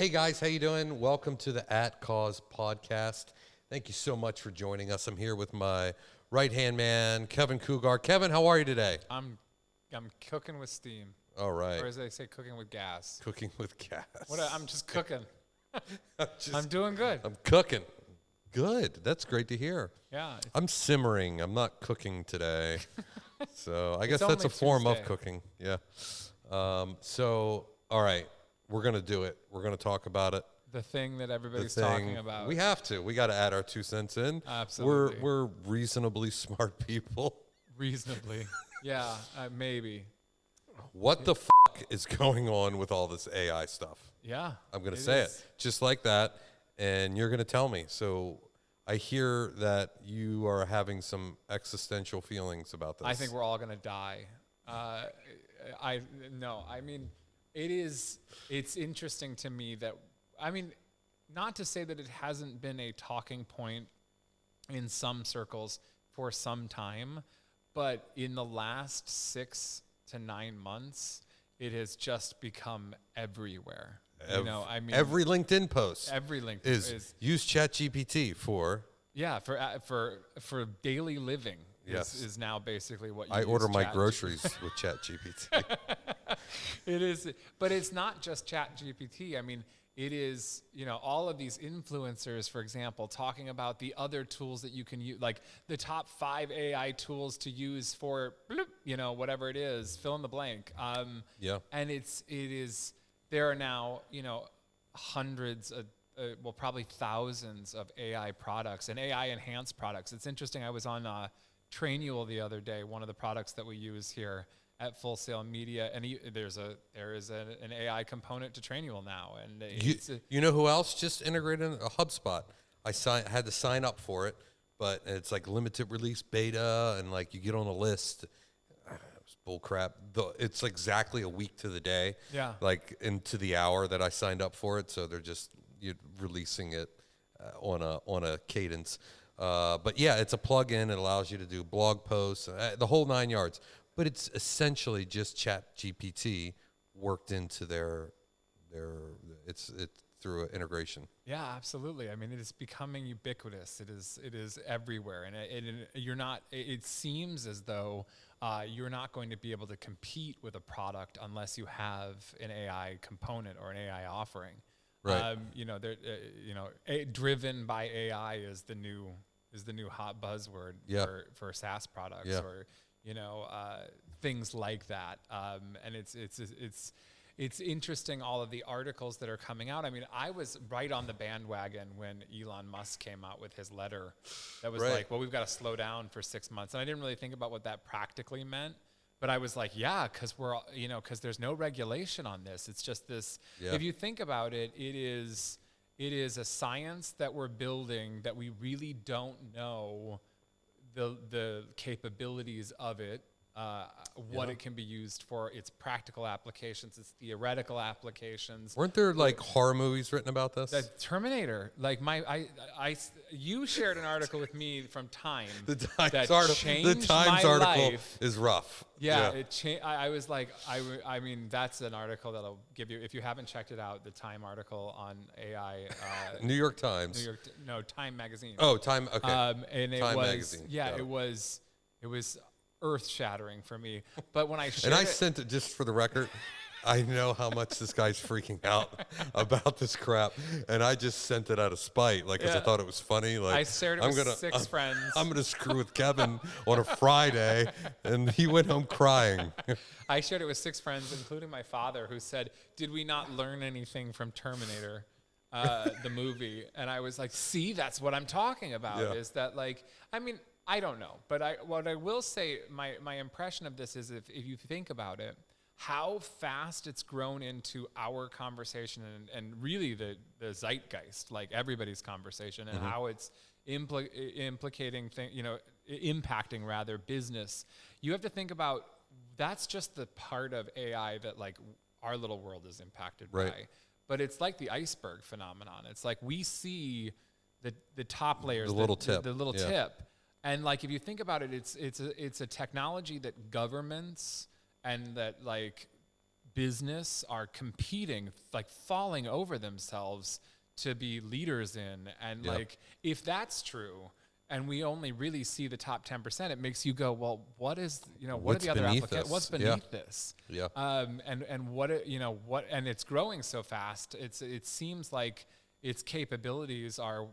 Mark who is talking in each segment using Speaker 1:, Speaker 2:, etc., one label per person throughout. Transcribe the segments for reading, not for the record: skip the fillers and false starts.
Speaker 1: Hey guys, how you doing? Welcome to the At Cause podcast. Thank you so much for joining us. I'm here with my right-hand man, Kevin Cougar. Kevin, how are you today?
Speaker 2: I'm cooking with steam.
Speaker 1: All right.
Speaker 2: Or as they say, cooking with gas.
Speaker 1: Cooking with gas.
Speaker 2: I'm just cooking. I'm doing good.
Speaker 1: I'm cooking. Good. That's great to hear.
Speaker 2: Yeah.
Speaker 1: I'm simmering. I'm not cooking today. So I guess
Speaker 2: It's
Speaker 1: that's a
Speaker 2: only
Speaker 1: form of
Speaker 2: Tuesday.
Speaker 1: cooking. Yeah. All right. We're going to do it. We're going to talk about it.
Speaker 2: The thing that everybody's
Speaker 1: The thing.
Speaker 2: talking about.
Speaker 1: We have to. We got to add our 2 cents in.
Speaker 2: Absolutely.
Speaker 1: We're reasonably smart people.
Speaker 2: Reasonably. Yeah, maybe.
Speaker 1: What the is going on with all this AI stuff?
Speaker 2: Yeah.
Speaker 1: I'm going to say it just like that, and you're going to tell me. So I hear that you are having some existential feelings about this.
Speaker 2: I think we're all going to die. It's interesting to me that, not to say that it hasn't been a talking point in some circles for some time, but in the last 6 to 9 months, it has just become everywhere.
Speaker 1: Every LinkedIn post
Speaker 2: every LinkedIn
Speaker 1: is use ChatGPT for.
Speaker 2: Yeah, for daily living.
Speaker 1: Yes.
Speaker 2: is now basically what you
Speaker 1: I
Speaker 2: use
Speaker 1: order my groceries with ChatGPT.
Speaker 2: It is, but it's not just ChatGPT. It is, all of these influencers, for example, talking about the other tools that you can use, like the top 5 AI tools to use for, bloop, whatever it is, fill in the blank.
Speaker 1: Yeah.
Speaker 2: And there are now, hundreds of, probably thousands of AI products and AI enhanced products. It's interesting. I was on Trainual the other day, one of the products that we use here at Full Sail Media, and there is an AI component to Trainual now, and
Speaker 1: you know who else just integrated a HubSpot? I had to sign up for it, but it's like limited release beta, and like you get on a list. It was bull crap. It's exactly a week to the day, like into the hour that I signed up for it. So they're just releasing it on a cadence. But yeah, it's a plugin. It allows you to do blog posts, the whole 9 yards. But it's essentially just ChatGPT worked into it's through an integration.
Speaker 2: Yeah, absolutely. It is becoming ubiquitous. It is everywhere, and it seems as though you're not going to be able to compete with a product unless you have an AI component or an AI offering.
Speaker 1: Right.
Speaker 2: Driven by AI is the new hot buzzword for SaaS products or things like that. And it's interesting, all of the articles that are coming out. I was right on the bandwagon when Elon Musk came out with his letter that was like, well, we've got to slow down for 6 months. And I didn't really think about what that practically meant. But I was like, yeah, because there's no regulation on this. It's just this. Yeah. If you think about it, it is a science that we're building that we really don't know the capabilities of it, what it can be used for, its practical applications, its theoretical applications.
Speaker 1: Weren't there like horror movies written about this?
Speaker 2: The Terminator, like you shared an article with me from Time.
Speaker 1: The Times article is rough.
Speaker 2: Yeah. I was like, that's an article that I'll give you if you haven't checked it out. The Time article on AI.
Speaker 1: New York Times.
Speaker 2: Time magazine.
Speaker 1: Oh, Time. Okay.
Speaker 2: And
Speaker 1: Time magazine.
Speaker 2: Yeah, it was earth-shattering for me. But when I shared
Speaker 1: and I sent it, just for the record, I know how much this guy's freaking out about this crap, and I just sent it out of spite, because I thought it was funny. Like,
Speaker 2: I shared it with 6 friends.
Speaker 1: I'm gonna screw with Kevin on a Friday, and he went home crying.
Speaker 2: I shared it with 6 friends, including my father, who said, "Did we not learn anything from Terminator?" The movie. And I was like, see, that's what I'm talking about, is that, like, I don't know, but what I will say, my impression of this is, if you think about it, how fast it's grown into our conversation and really the zeitgeist, like everybody's conversation, and how it's impacting business. You have to think about, that's just the part of AI that, like, our little world is impacted by. But it's like the iceberg phenomenon. It's like we see the top layers,
Speaker 1: the little tip.
Speaker 2: And like, if you think about it, it's a technology that governments and that, like, business are competing, like falling over themselves to be leaders in. And like, if that's true, and we only really see the top 10%, it makes you go, well, what is, what are the other applications? What's beneath this?
Speaker 1: Yeah.
Speaker 2: And what, and it's growing so fast. It seems like its capabilities are,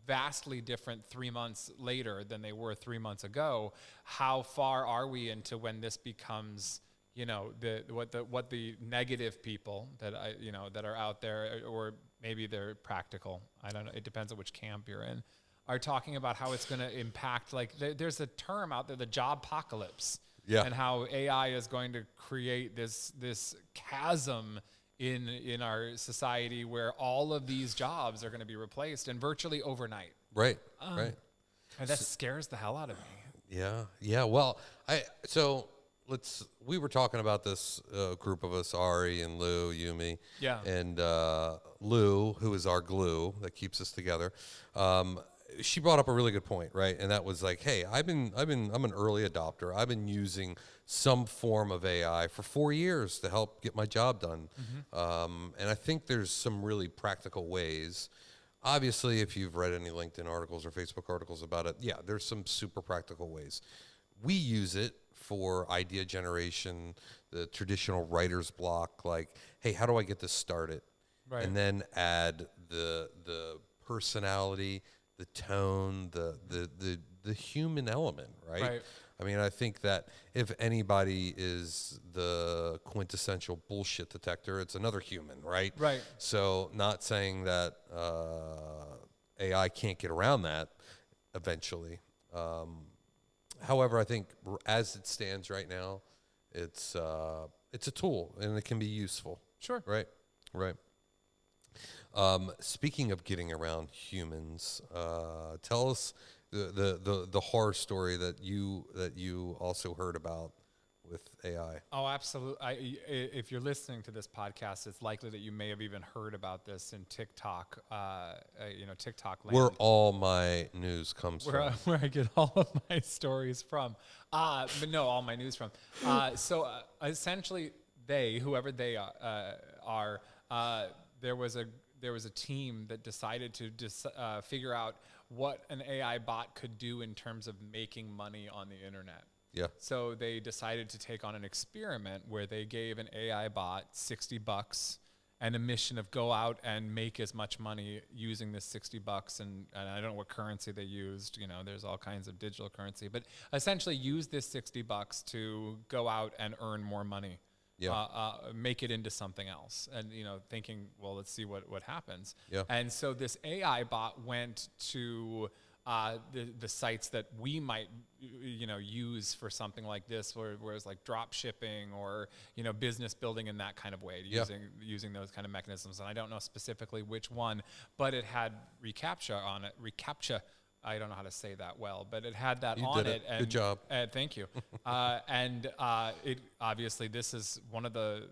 Speaker 2: vastly different 3 months later than they were 3 months ago. How far are we into when this becomes, what the negative people that that are out there, or maybe they're practical, I don't know, it depends on which camp you're in, are talking about how it's going to impact, like there's a term out there, the job apocalypse, and how AI is going to create this chasm in our society where all of these jobs are going to be replaced, and virtually overnight.
Speaker 1: Right.
Speaker 2: And that scares the hell out of me.
Speaker 1: Yeah. Well, we were talking about this group of us, Ari and Lou, Yumi, and Lou, who is our glue that keeps us together. She brought up a really good point, right? And that was like, hey, I'm an early adopter. I've been using some form of AI for 4 years to help get my job done. And I think there's some really practical ways. Obviously, if you've read any LinkedIn articles or Facebook articles about it, there's some super practical ways. We use it for idea generation, the traditional writer's block, like, hey, how do I get this started? Right. And then add the personality, the tone, the human element, right? I mean, I think that if anybody is the quintessential bullshit detector, it's another human, right?
Speaker 2: Right.
Speaker 1: So not saying that AI can't get around that eventually. However, I think as it stands right now, it's a tool and it can be useful.
Speaker 2: Sure.
Speaker 1: Right. Speaking of getting around humans, tell us the horror story that you also heard about with AI.
Speaker 2: Oh, absolutely. If you're listening to this podcast, it's likely that you may have even heard about this in TikTok. TikTok land.
Speaker 1: Where all my news comes from.
Speaker 2: Where I get all of my stories from. But no, all my news from. So essentially, whoever they are, there was a team that decided to figure out what an AI bot could do in terms of making money on the internet.
Speaker 1: Yeah.
Speaker 2: So they decided to take on an experiment where they gave an AI bot $60 and a mission of go out and make as much money using this $60. And I don't know what currency they used. There's all kinds of digital currency, but essentially use this $60 to go out and earn more money. Make it into something else, and thinking, well, let's see what happens. And so this AI bot went to the sites that we might use for something like this, where it's like drop shipping or business building in that kind of way, using those kind of mechanisms. And I don't know specifically which one, but it had reCAPTCHA on it. reCAPTCHA. I don't know how to say that well, but it had that on it.
Speaker 1: Good job.
Speaker 2: Thank you. It obviously, this is one of the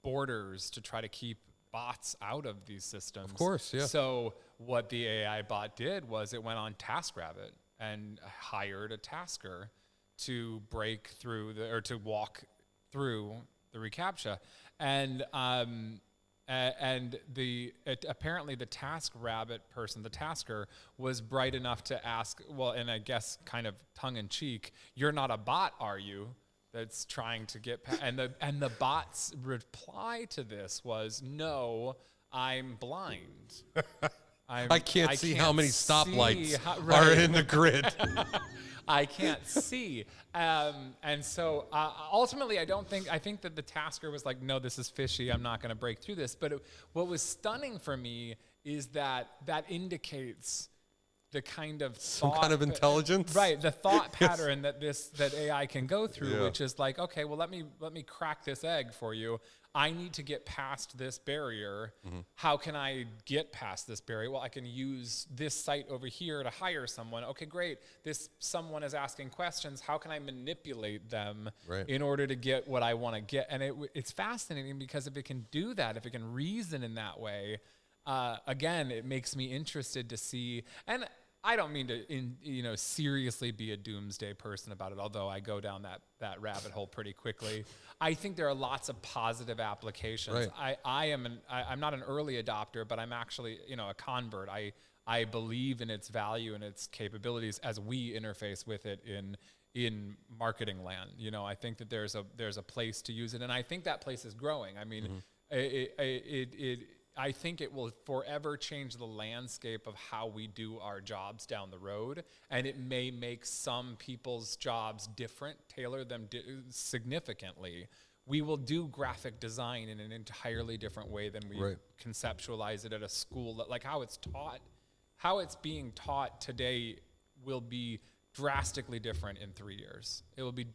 Speaker 2: borders to try to keep bots out of these systems.
Speaker 1: Of course, yeah.
Speaker 2: So what the AI bot did was it went on TaskRabbit and hired a tasker to break through to walk through the reCAPTCHA, and apparently the TaskRabbit person, the tasker, was bright enough to ask, well, and I guess kind of tongue in cheek, "You're not a bot, are you?" That's trying to get and the bot's reply to this was, "No, I'm blind.
Speaker 1: I can't see how many stoplights are in the grid."
Speaker 2: I can't see. And so ultimately, I think that the tasker was like, no, this is fishy. I'm not going to break through this. But what was stunning for me is that indicates the kind of
Speaker 1: some kind of intelligence,
Speaker 2: right? The thought pattern that AI can go through, which is like, okay, well, let me crack this egg for you. I need to get past this barrier. Mm-hmm. How can I get past this barrier? Well, I can use this site over here to hire someone. Okay, great. This someone is asking questions. How can I manipulate them in order to get what I want to get? And it's fascinating because if it can do that, if it can reason in that way, again, it makes me interested to see. And I don't mean to, seriously be a doomsday person about it, although I go down that rabbit hole pretty quickly. I think there are lots of positive applications.
Speaker 1: Right.
Speaker 2: I'm not an early adopter, but I'm actually, a convert. I believe in its value and its capabilities as we interface with it in marketing land. I think that there's a place to use it, and I think that place is growing. I mean, I think it will forever change the landscape of how we do our jobs down the road, and it may make some people's jobs different, tailor them significantly. We will do graphic design in an entirely different way than we conceptualize it at a school. Like how it's being taught today will be drastically different in 3 years. It will be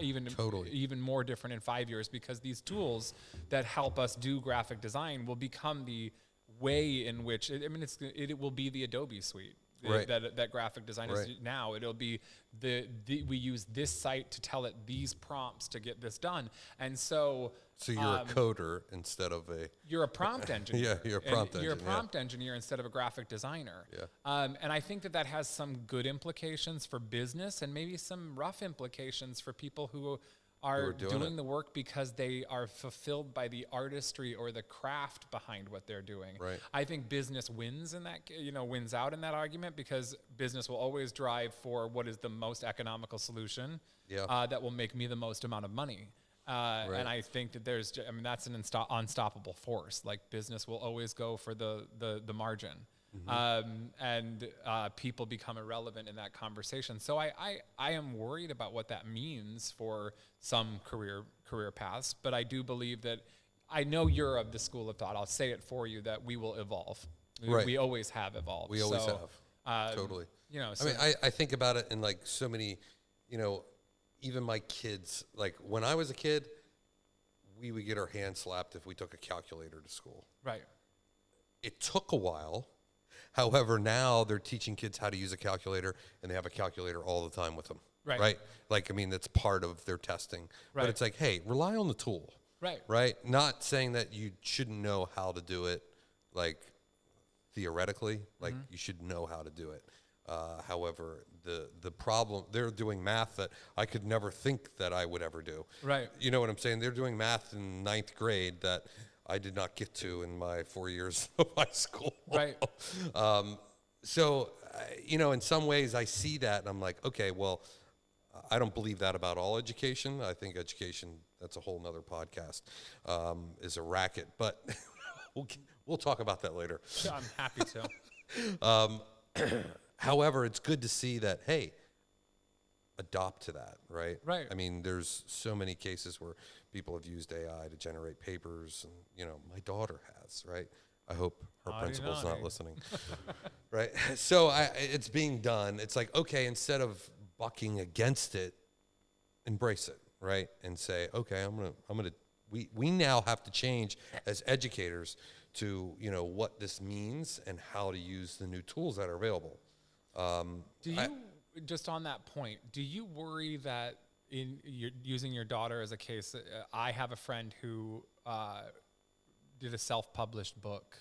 Speaker 2: even more different in 5 years, because these tools that help us do graphic design will become the way in which it will be the Adobe suite. That graphic designers do now. It'll be we use this site to tell it these prompts to get this done. And so
Speaker 1: you're a coder instead of
Speaker 2: you're a prompt engineer.
Speaker 1: You're a prompt engineer.
Speaker 2: You're a prompt engineer instead of a graphic designer. And I think that has some good implications for business, and maybe some rough implications for people who are doing the work because they are fulfilled by the artistry or the craft behind what they're doing.
Speaker 1: Right.
Speaker 2: I think business wins wins out in that argument, because business will always drive for what is the most economical solution that will make me the most amount of money. And I think that that's an unstoppable force. Like, business will always go for the margin. And people become irrelevant in that conversation. So I am worried about what that means for some career paths, but I do believe that, I know you're of the school of thought, I'll say it for you, that we will evolve. We always have evolved.
Speaker 1: We always have. Totally.
Speaker 2: So
Speaker 1: I think about it in like so many, even my kids, like when I was a kid, we would get our hands slapped if we took a calculator to school.
Speaker 2: Right.
Speaker 1: It took a while. However, now they're teaching kids how to use a calculator, and they have a calculator all the time with them. Right. Like, that's part of their testing. Right. But it's like, hey, rely on the tool. Right. Not saying that you shouldn't know how to do it, like, theoretically. Like, you should know how to do it. However, the problem, they're doing math that I could never think that I would ever do.
Speaker 2: Right.
Speaker 1: You know what I'm saying? They're doing math in 9th grade that I did not get to in my 4 years of high school.
Speaker 2: Right.
Speaker 1: So, in some ways I see that and I'm like, okay, well, I don't believe that about all education. I think education, that's a whole nother podcast, is a racket, but we'll talk about that later.
Speaker 2: Sure, I'm happy to.
Speaker 1: However, it's good to see that, hey, adopt to that, right?
Speaker 2: Right.
Speaker 1: There's so many cases where people have used AI to generate papers, and, my daughter has, right? I hope her principal's not listening, right? So it's being done. It's like, okay, instead of bucking against it, embrace it, right? And say, okay, we now have to change as educators to, what this means and how to use the new tools that are available.
Speaker 2: Just on that point, do you worry that using your daughter as a case, I have a friend who did a self-published book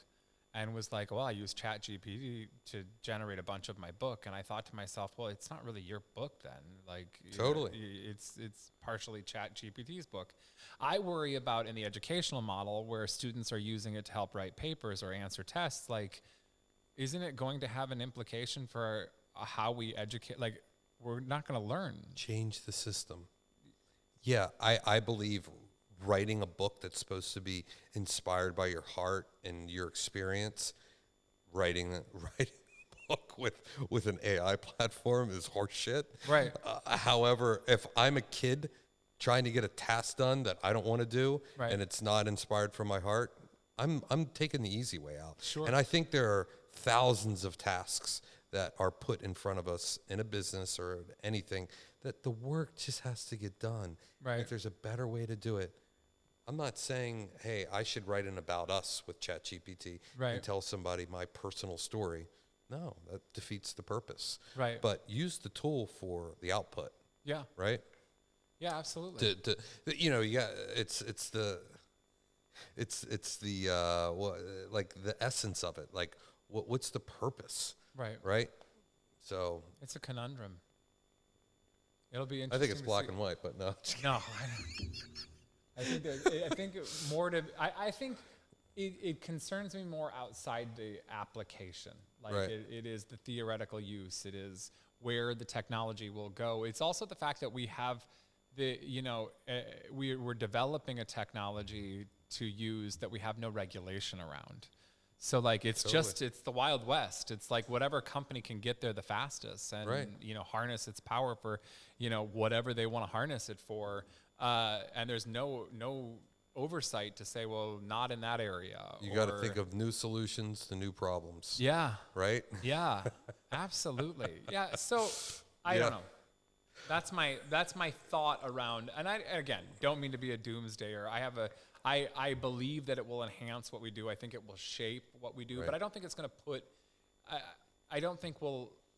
Speaker 2: and was like, well, I used ChatGPT to generate a bunch of my book. And I thought to myself, well, it's not really your book then. Like,
Speaker 1: totally.
Speaker 2: It's partially ChatGPT's book. I worry about in the educational model where students are using it to help write papers or answer tests, like, isn't it going to have an implication for how we educate? Like, we're not going to learn.
Speaker 1: Change the system. Yeah, I believe writing a book that's supposed to be inspired by your heart and your experience, writing a book with an AI platform is horseshit.
Speaker 2: Right.
Speaker 1: However, if I'm a kid trying to get a task done that I don't want to do, and it's not inspired from my heart, I'm taking the easy way out.
Speaker 2: Sure.
Speaker 1: And I think there are thousands of tasks that are put in front of us in a business or anything that the work just has to get done.
Speaker 2: Right.
Speaker 1: If there's a better way to do it, I'm not saying, hey, I should write an about us with ChatGPT and tell somebody my personal story. No, that defeats the purpose.
Speaker 2: Right.
Speaker 1: But use the tool for the output.
Speaker 2: Yeah.
Speaker 1: Right.
Speaker 2: Yeah, absolutely.
Speaker 1: It's the like the essence of it. Like, what's the purpose?
Speaker 2: Right.
Speaker 1: Right. So
Speaker 2: it's a conundrum. It'll be
Speaker 1: I
Speaker 2: interesting.
Speaker 1: think it's
Speaker 2: to
Speaker 1: black
Speaker 2: see.
Speaker 1: and white, but no.
Speaker 2: No, I think more to. I think it concerns me more outside the application. Like
Speaker 1: Right.
Speaker 2: it is the theoretical use. It is where the technology will go. It's also the fact that we have we're developing a technology to use that we have no regulation around. So like it's the Wild West. It's like whatever company can get there the fastest and
Speaker 1: Right.
Speaker 2: harness its power for whatever they want to harness it for. And there's no oversight to say, well, not in that area.
Speaker 1: You got to think of new solutions to new problems.
Speaker 2: Yeah.
Speaker 1: Right?
Speaker 2: Yeah. Absolutely. Yeah. So I don't know. That's my thought around, and I again don't mean to be a doomsdayer. I believe that it will enhance what we do. I think it will shape what we do,
Speaker 1: Right.
Speaker 2: but I don't think it's going to put.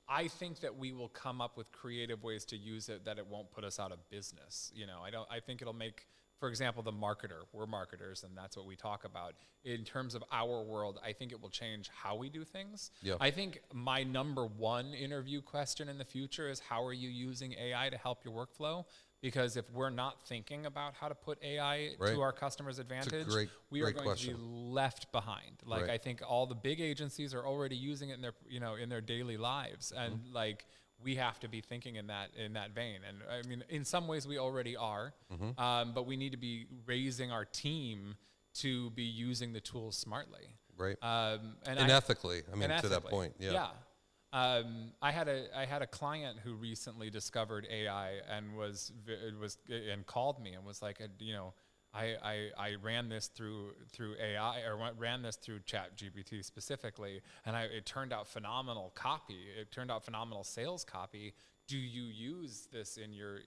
Speaker 2: I think that we will come up with creative ways to use it that it won't put us out of business. I think it'll make, for example, the marketer. We're marketers, and that's what we talk about. In terms of our world, I think it will change how we do things.
Speaker 1: Yeah.
Speaker 2: I think my number one interview question in the future is, how are you using AI to help your workflow? Because if we're not thinking about how to put AI
Speaker 1: Right.
Speaker 2: to our customers' advantage, we are
Speaker 1: great
Speaker 2: going
Speaker 1: question.
Speaker 2: to be left behind. Like
Speaker 1: Right.
Speaker 2: I think all the big agencies are already using it in their daily lives, and like we have to be thinking in that vein. And I mean, in some ways we already are, but we need to be raising our team to be using the tools smartly,
Speaker 1: Right.
Speaker 2: and
Speaker 1: ethically. I mean,
Speaker 2: and
Speaker 1: to that
Speaker 2: ethically.
Speaker 1: point. Yeah.
Speaker 2: I had a client who recently discovered AI and and called me and was like, I ran this through AI, or ran this through ChatGPT specifically, and it turned out phenomenal copy. It turned out phenomenal sales copy. Do you use this in your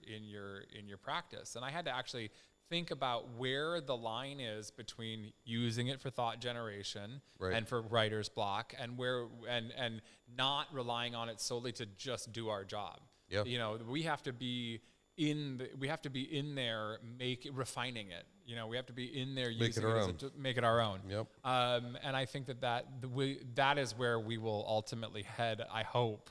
Speaker 2: practice? And I had to actually think about where the line is between using it for thought generation
Speaker 1: Right.
Speaker 2: and for writer's block, and and not relying on it solely to just do our job.
Speaker 1: Yeah.
Speaker 2: We have to be in there, refining it. We have to be in there using it to make it our own.
Speaker 1: Yep.
Speaker 2: And I think that is where we will ultimately head. I hope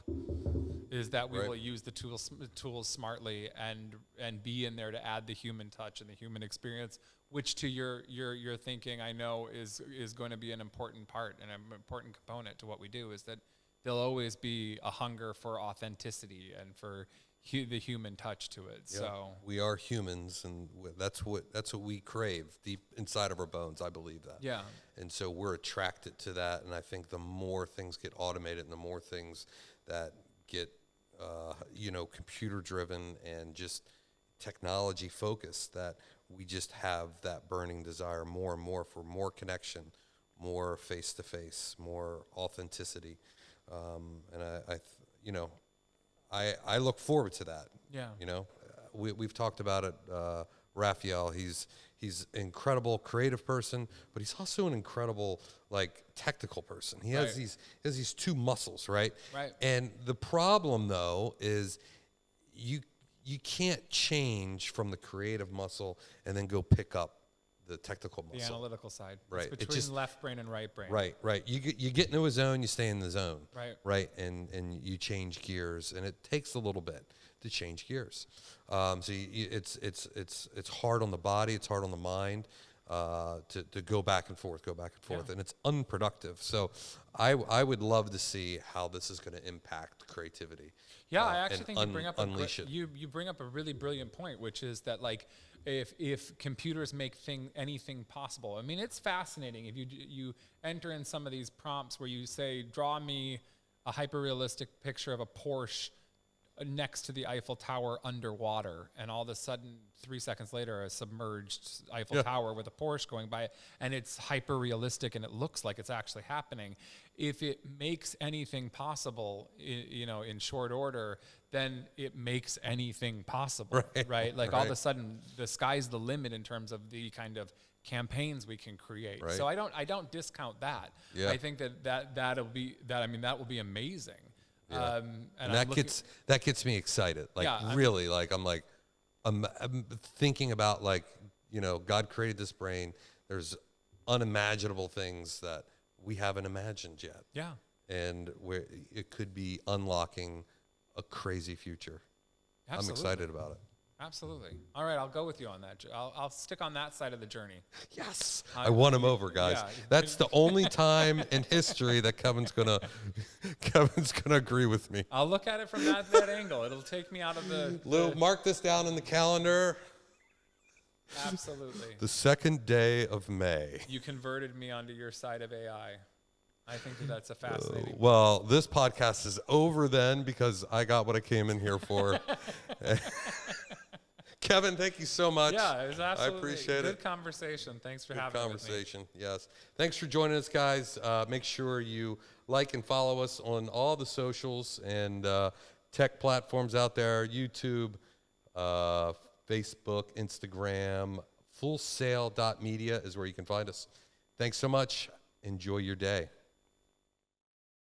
Speaker 2: is that we
Speaker 1: Right.
Speaker 2: will use the tools smartly and be in there to add the human touch and the human experience, which to your thinking, I know is going to be an important part and an important component to what we do. Is that there'll always be a hunger for authenticity and for the human touch to it.
Speaker 1: Yeah.
Speaker 2: So
Speaker 1: we are humans, and that's what we crave deep inside of our bones. I believe that.
Speaker 2: yeah,
Speaker 1: And so we're attracted to that. And I think the more things get automated and the more things that get, computer driven and just technology focused, that we just have that burning desire more and more for more connection, more face to face, more authenticity. And I look forward to that.
Speaker 2: yeah,
Speaker 1: We've talked about it. Raphael, he's an incredible creative person, but he's also an incredible technical person. He has these two muscles, right?
Speaker 2: Right.
Speaker 1: And the problem though is you can't change from the creative muscle and then go pick up the technical muscle.
Speaker 2: the analytical side.
Speaker 1: Right.
Speaker 2: It's
Speaker 1: It
Speaker 2: between
Speaker 1: just-
Speaker 2: left brain and right brain.
Speaker 1: Right. You get into a zone, you stay in the zone.
Speaker 2: Right.
Speaker 1: And you change gears, and it takes a little bit to change gears. So it's hard on the body, it's hard on the mind to go back and forth,
Speaker 2: Yeah.
Speaker 1: and it's unproductive. So I would love to see how this is going to impact creativity.
Speaker 2: Yeah, I actually
Speaker 1: and
Speaker 2: think you bring up
Speaker 1: unleash it.
Speaker 2: you bring up a really brilliant point, which is that if computers make anything possible. I mean, it's fascinating if you enter in some of these prompts where you say, draw me a hyper-realistic picture of a Porsche next to the Eiffel Tower underwater, and all of a sudden 3 seconds later a submerged Eiffel Tower with a Porsche going by it, and it's hyper realistic and it looks like it's actually happening. If it makes anything possible in short order, then it makes anything possible, right? All of a sudden the sky's the limit in terms of the kind of campaigns we can create.
Speaker 1: Right.
Speaker 2: So I don't discount that.
Speaker 1: Yeah.
Speaker 2: I think that will be amazing.
Speaker 1: Yeah.
Speaker 2: And
Speaker 1: that gets me excited. I'm thinking about God created this brain. There's unimaginable things that we haven't imagined yet.
Speaker 2: Yeah.
Speaker 1: and where it could be unlocking a crazy future.
Speaker 2: Absolutely.
Speaker 1: I'm excited about it.
Speaker 2: Absolutely. All right, I'll go with you on that. I'll stick on that side of the journey.
Speaker 1: Yes, I won him over, guys.
Speaker 2: Yeah.
Speaker 1: That's the only time in history that Kevin's gonna agree with me.
Speaker 2: I'll look at it from that angle. It'll take me out of the
Speaker 1: Mark this down in the calendar.
Speaker 2: Absolutely.
Speaker 1: The 2nd day of May.
Speaker 2: You converted me onto your side of AI. I think that's a fascinating.
Speaker 1: Well, this podcast is over then because I got what I came in here for. Kevin, thank you so much.
Speaker 2: Yeah, it was absolutely
Speaker 1: I appreciate
Speaker 2: good conversation. Thanks for having me. Good conversation,
Speaker 1: yes. Thanks for joining us, guys. Make sure you like and follow us on all the socials and tech platforms out there, YouTube, Facebook, Instagram. Fullsail.media is where you can find us. Thanks so much. Enjoy your day.